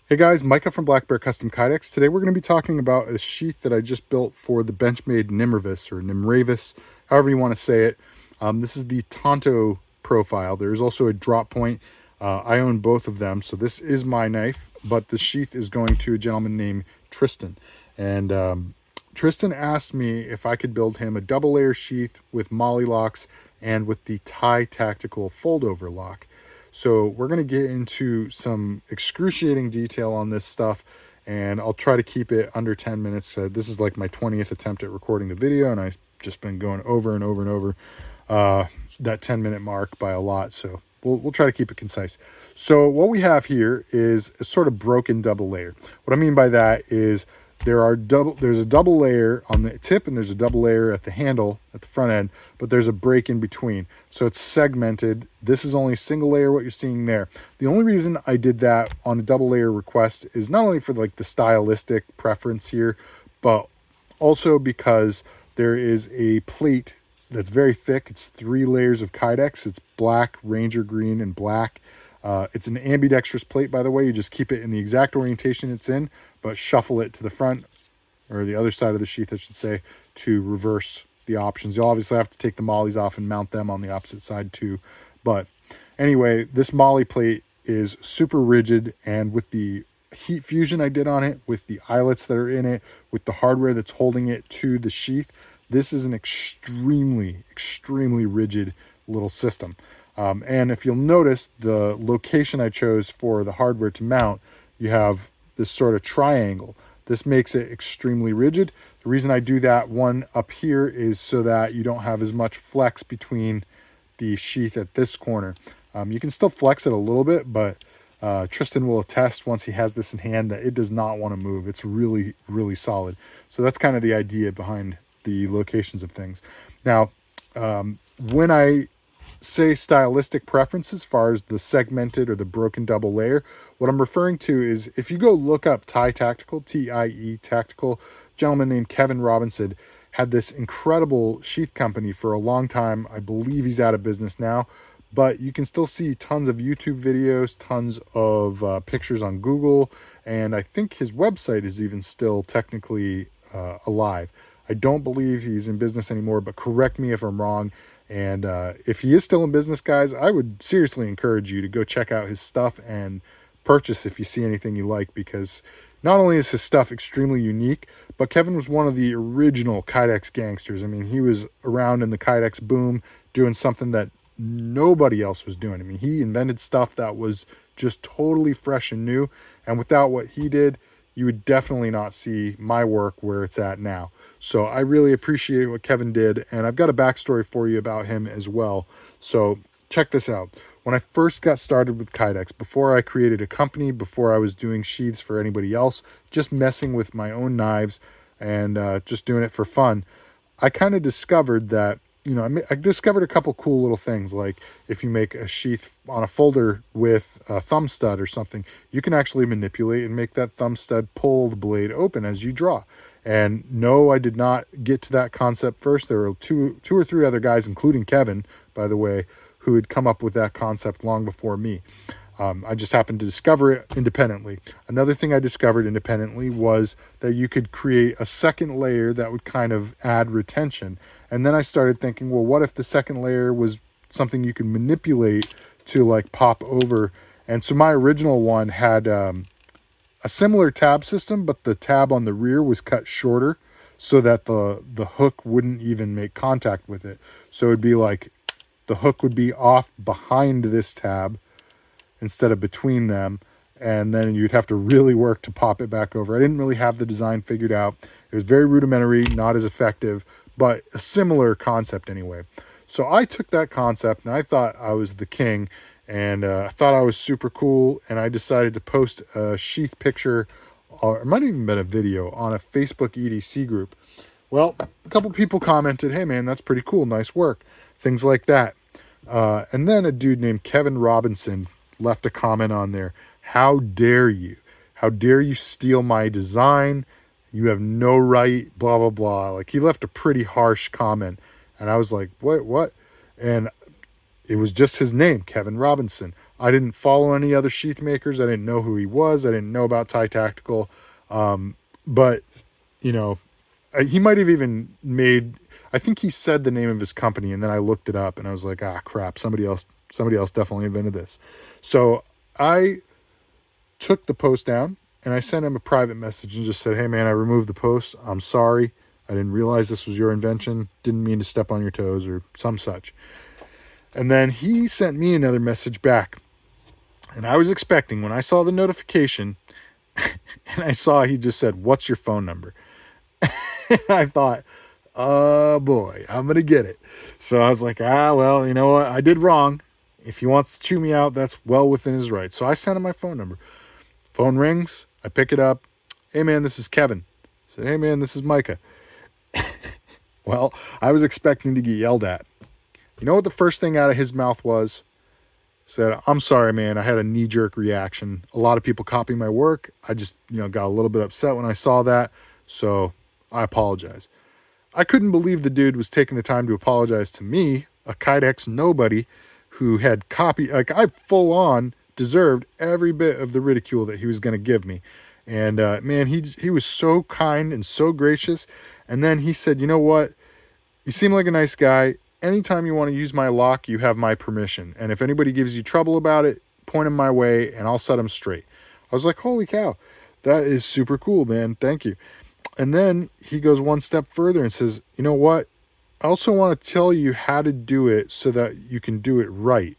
Hey guys, Micah from Black Bear Custom Kydex. Today we're going to be talking about a sheath that I just built for the Benchmade Nimravus or Nimravus, however you want to say it. This is the Tonto profile. There is also a drop point. I own both of them, so this is my knife, but the sheath is going to a gentleman named Tristan. And Tristan asked me if I could build him a double layer sheath with molly locks and with the Thai Tactical fold over lock. So we're going to get into some excruciating detail on this stuff, and I'll try to keep it under 10 minutes. This is like my 20th attempt at recording the video, and I've just been going over and over and over that 10-minute mark by a lot. So we'll try to keep it concise. So what we have here is a sort of broken double layer. What I mean by that is there's a double layer on the tip and there's a double layer at the handle at the front end, but there's a break in between. So it's segmented. This is only single layer, what you're seeing there. The only reason I did that on a double layer request is not only for like the stylistic preference here, but also because there is a plate that's very thick. It's 3 layers of Kydex. It's black, ranger green, and black. It's an ambidextrous plate, by the way. You just keep it in the exact orientation it's in, but shuffle it to the front, or the other side of the sheath, I should say, to reverse the options. You'll obviously have to take the mollies off and mount them on the opposite side too. But anyway, this molly plate is super rigid, and with the heat fusion I did on it, with the eyelets that are in it, with the hardware that's holding it to the sheath, this is an extremely rigid little system. And if you'll notice, the location I chose for the hardware to mount, you have this sort of triangle. This makes it extremely rigid. The reason I do that one up here is so that you don't have as much flex between the sheath at this corner. You can still flex it a little bit, but Tristan will attest once he has this in hand that it does not want to move. It's really solid. So that's kind of the idea behind the locations of things. Now, when I say stylistic preference as far as the segmented or the broken double layer, what I'm referring to is if you go look up Thai Tactical, T-I-E Tactical, a gentleman named Kevin Robinson had this incredible sheath company for a long time. I believe he's out of business now, but you can still see tons of YouTube videos, tons of pictures on Google, and I think his website is even still technically alive. I don't believe he's in business anymore, but correct me if I'm wrong. And if he is still in business, guys, I would seriously encourage you to go check out his stuff and purchase if you see anything you like, because not only is his stuff extremely unique, but Kevin was one of the original Kydex gangsters. I mean, he was around in the Kydex boom doing something that nobody else was doing. I mean, he invented stuff that was just totally fresh and new. And without what he did, you would definitely not see my work where it's at now. So I really appreciate what Kevin did, and I've got a backstory for you about him as well. So check this out. When I first got started with Kydex, before I created a company, before I was doing sheaths for anybody else, just messing with my own knives and just doing it for fun, I kind of discovered that, you know, I discovered a couple cool little things. Like if you make a sheath on a folder with a thumb stud or something, you can actually manipulate and make that thumb stud pull the blade open as you draw. And no, I did not get to that concept first. There were two or three other guys, including Kevin, by the way, who had come up with that concept long before me. I just happened to discover it independently. Another thing I discovered independently was that you could create a second layer that would kind of add retention. And then I started thinking, well, what if the second layer was something you could manipulate to like pop over? And so my original one had a similar tab system, but the tab on the rear was cut shorter so that the hook wouldn't even make contact with it. So it'd be like the hook would be off behind this tab instead of between them, and then you'd have to really work to pop it back over. I didn't really have the design figured out. It was very rudimentary, not as effective, but a similar concept anyway. So I took that concept and I thought I was the king, and I thought I was super cool, and I decided to post a sheath picture, or it might have even been a video, on a Facebook EDC group. Well, a couple people commented, hey man, that's pretty cool, nice work, things like that. And then a dude named Kevin Robinson left a comment on there. How dare you? How dare you steal my design? You have no right, blah, blah, blah. Like, he left a pretty harsh comment. And I was like, what? And it was just his name, Kevin Robinson. I didn't follow any other sheath makers. I didn't know who he was. I didn't know about Thai Tactical. But, you know, he might have even made, I think he said the name of his company, and then I looked it up and I was like, ah, crap, somebody else definitely invented this. So I took the post down and I sent him a private message and just said, hey man, I removed the post. I'm sorry. I didn't realize this was your invention. Didn't mean to step on your toes or some such. And then he sent me another message back. And I was expecting, when I saw the notification and I saw he just said, what's your phone number? I thought, oh boy, I'm going to get it. So I was like, well, you know what? I did wrong. If he wants to chew me out, that's well within his right. So I sent him my phone number. Phone rings. I pick it up. Hey man, this is Kevin. I said, hey man, this is Micah. Well, I was expecting to get yelled at. You know what the first thing out of his mouth was? Said, I'm sorry, man. I had a knee-jerk reaction. A lot of people copy my work. I just, got a little bit upset when I saw that. So I apologize. I couldn't believe the dude was taking the time to apologize to me, a Kydex nobody who had copy. Like, I full on deserved every bit of the ridicule that he was going to give me. And man, he was so kind and so gracious. And then he said, you know what? You seem like a nice guy. Anytime you want to use my lock, you have my permission. And if anybody gives you trouble about it, point them my way and I'll set them straight. I was like, holy cow, that is super cool, man. Thank you. And then he goes one step further and says, you know what? I also want to tell you how to do it so that you can do it right.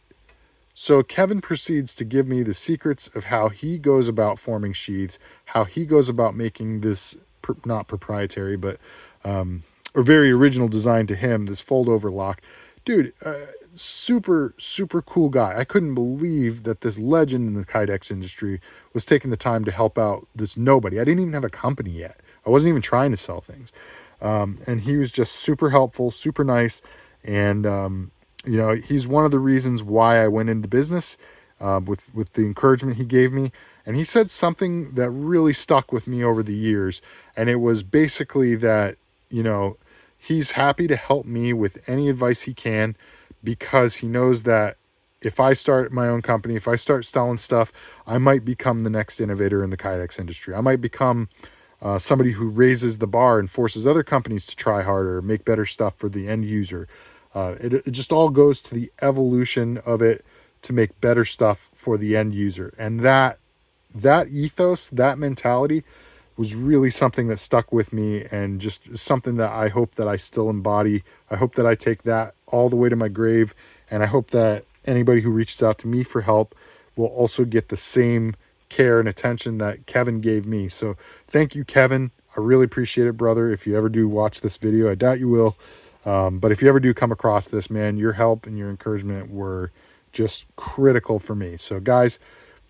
So Kevin proceeds to give me the secrets of how he goes about forming sheaths, how he goes about making this, not proprietary, but or very original design to him, this fold over lock. Dude, super, super cool guy. I couldn't believe that this legend in the Kydex industry was taking the time to help out this nobody. I didn't even have a company yet. I wasn't even trying to sell things. And he was just super helpful, super nice. And, he's one of the reasons why I went into business with the encouragement he gave me. And he said something that really stuck with me over the years. And it was basically that, he's happy to help me with any advice he can, because he knows that if I start my own company, if I start selling stuff, I might become the next innovator in the Kydex industry. I might become somebody who raises the bar and forces other companies to try harder, make better stuff for the end user. It just all goes to the evolution of it to make better stuff for the end user. And that ethos, that mentality was really something that stuck with me, and just something that I hope that I still embody. I hope that I take that all the way to my grave. And I hope that anybody who reaches out to me for help will also get the same care and attention that Kevin gave me. So thank you, Kevin. I really appreciate it, brother. If you ever do watch this video, I doubt you will. But if you ever do come across this, man, your help and your encouragement were just critical for me. So guys,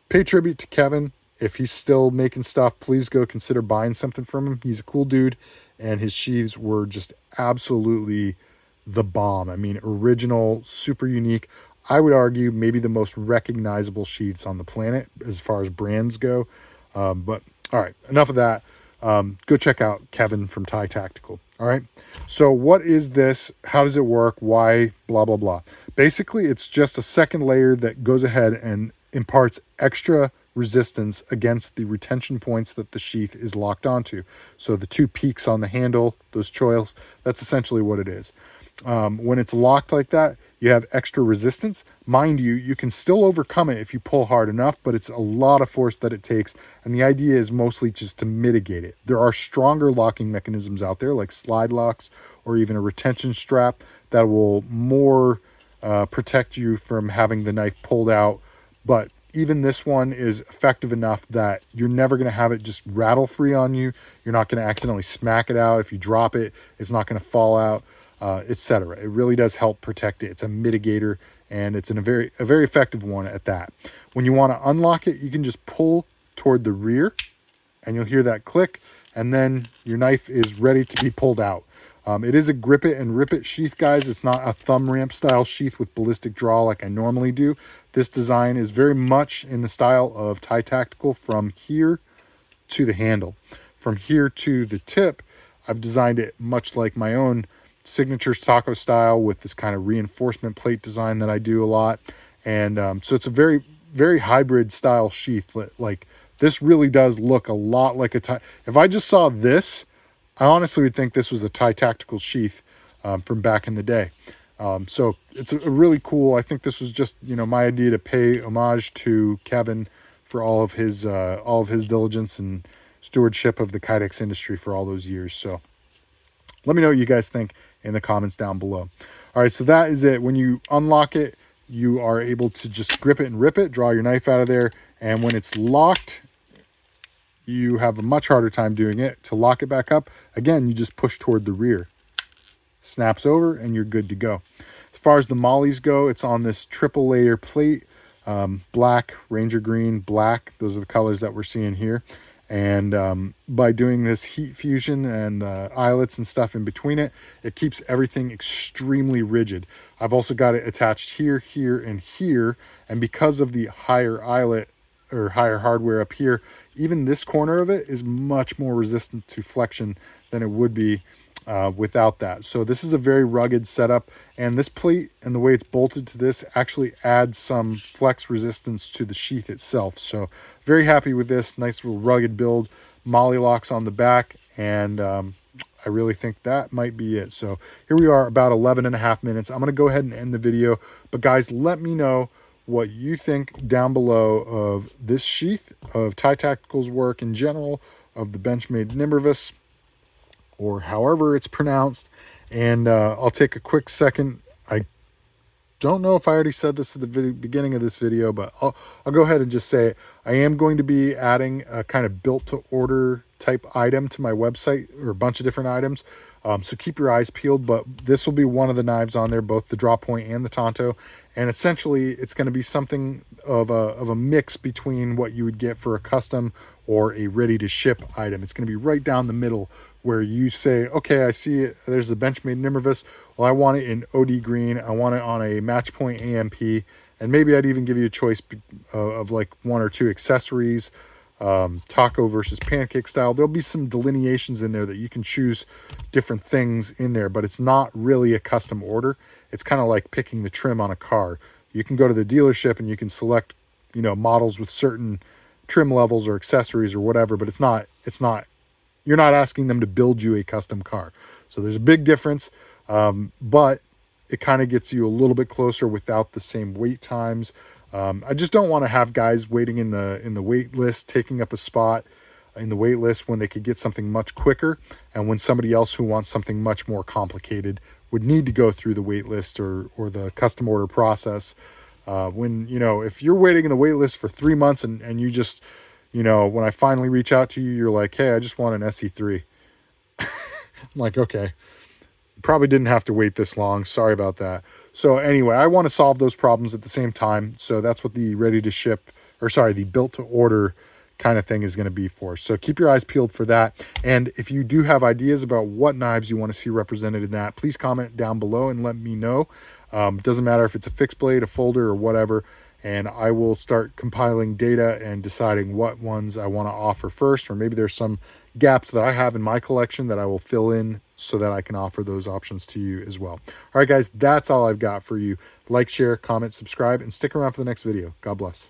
pay tribute to Kevin. If he's still making stuff, please go consider buying something from him. He's a cool dude, and his sheaths were just absolutely the bomb. I mean, original, super unique. I would argue maybe the most recognizable sheaths on the planet as far as brands go. But all right, enough of that. Go check out Kevin from Thai Tactical. All right. So what is this? How does it work? Why? Blah, blah, blah. Basically, it's just a second layer that goes ahead and imparts extra resistance against the retention points that the sheath is locked onto. So the two peaks on the handle, those choils, that's essentially what it is. When it's locked like that, you have extra resistance. Mind you, you can still overcome it if you pull hard enough, but it's a lot of force that it takes. And the idea is mostly just to mitigate it. There are stronger locking mechanisms out there, like slide locks or even a retention strap, that will more protect you from having the knife pulled out. But even this one is effective enough that you're never going to have it just rattle free on you. You're not going to accidentally smack it out. If you drop it, it's not going to fall out, etc. It really does help protect it. It's a mitigator, and it's a very effective one at that. When you want to unlock it, you can just pull toward the rear, and you'll hear that click, and then your knife is ready to be pulled out. It is a grip it and rip it sheath, guys. It's not a thumb ramp style sheath with ballistic draw like I normally do. This design is very much in the style of Thai Tactical from here to the handle. From here to the tip, I've designed it much like my own signature Sako style with this kind of reinforcement plate design that I do a lot. And so it's a very, very hybrid style sheath. Like this really does look a lot like a tie. If I just saw this, I honestly would think this was a tie tactical sheath from back in the day. So it's a really cool. I think this was just, you know, my idea to pay homage to Kevin for all of his diligence and stewardship of the kydex industry for all those years. So let me know what you guys think in the comments down below. All right, so that is it. When you unlock it, you are able to just grip it and rip it, draw your knife out of there. And when it's locked, you have a much harder time doing it. To lock it back up, again, you just push toward the rear. Snaps over and you're good to go. As far as the mollies go, it's on this triple layer plate. Black, Ranger green, black. Those are the colors that we're seeing here. And by doing this heat fusion and eyelets and stuff in between it, it keeps everything extremely rigid. I've also got it attached here, here, and here. And because of the higher eyelet or higher hardware up here, even this corner of it is much more resistant to flexion than it would be without that. So this is a very rugged setup, and this plate and the way it's bolted to this actually adds some flex resistance to the sheath itself. So very happy with this. Nice little rugged build, molly locks on the back, and I really think that might be it. So here we are, about 11.5 minutes. I'm going to go ahead and end the video, but guys, let me know what you think down below of this sheath, of Tie Tactical's work in general, of the Benchmade Nimravus, or however it's pronounced. And I'll take a quick second. I don't know if I already said this at the beginning of this video, but I'll go ahead and just say it. I am going to be adding a kind of built to order type item to my website, or a bunch of different items. So keep your eyes peeled, but this will be one of the knives on there, both the draw point and the Tonto. And essentially it's going to be something of a mix between what you would get for a custom or a ready to ship item. It's going to be right down the middle, where you say, okay, I see it. There's the Benchmade Nimravus. Well, I want it in OD green. I want it on a match point AMP. And maybe I'd even give you a choice of like 1 or 2 accessories, taco versus pancake style. There'll be some delineations in there that you can choose different things in there, but it's not really a custom order. It's kind of like picking the trim on a car. You can go to the dealership and you can select, you know, models with certain trim levels or accessories or whatever, but you're not asking them to build you a custom car. So there's a big difference, but it kind of gets you a little bit closer without the same wait times. I just don't want to have guys waiting in the wait list, taking up a spot in the wait list when they could get something much quicker, and when somebody else who wants something much more complicated would need to go through the wait list or the custom order process. When, you know, if you're waiting in the wait list for 3 months and you just, you know, when I finally reach out to you, you're like, hey, I just want an SE3. I'm like, okay, probably didn't have to wait this long. Sorry about that. So anyway, I want to solve those problems at the same time. So that's what the ready to ship, or sorry, the built to order kind of thing is going to be for. So keep your eyes peeled for that. And if you do have ideas about what knives you want to see represented in that, please comment down below and let me know. Doesn't matter if it's a fixed blade, a folder, or whatever. And I will start compiling data and deciding what ones I want to offer first, or maybe there's some gaps that I have in my collection that I will fill in so that I can offer those options to you as well. All right, guys, that's all I've got for you. Like, share, comment, subscribe, and stick around for the next video. God bless.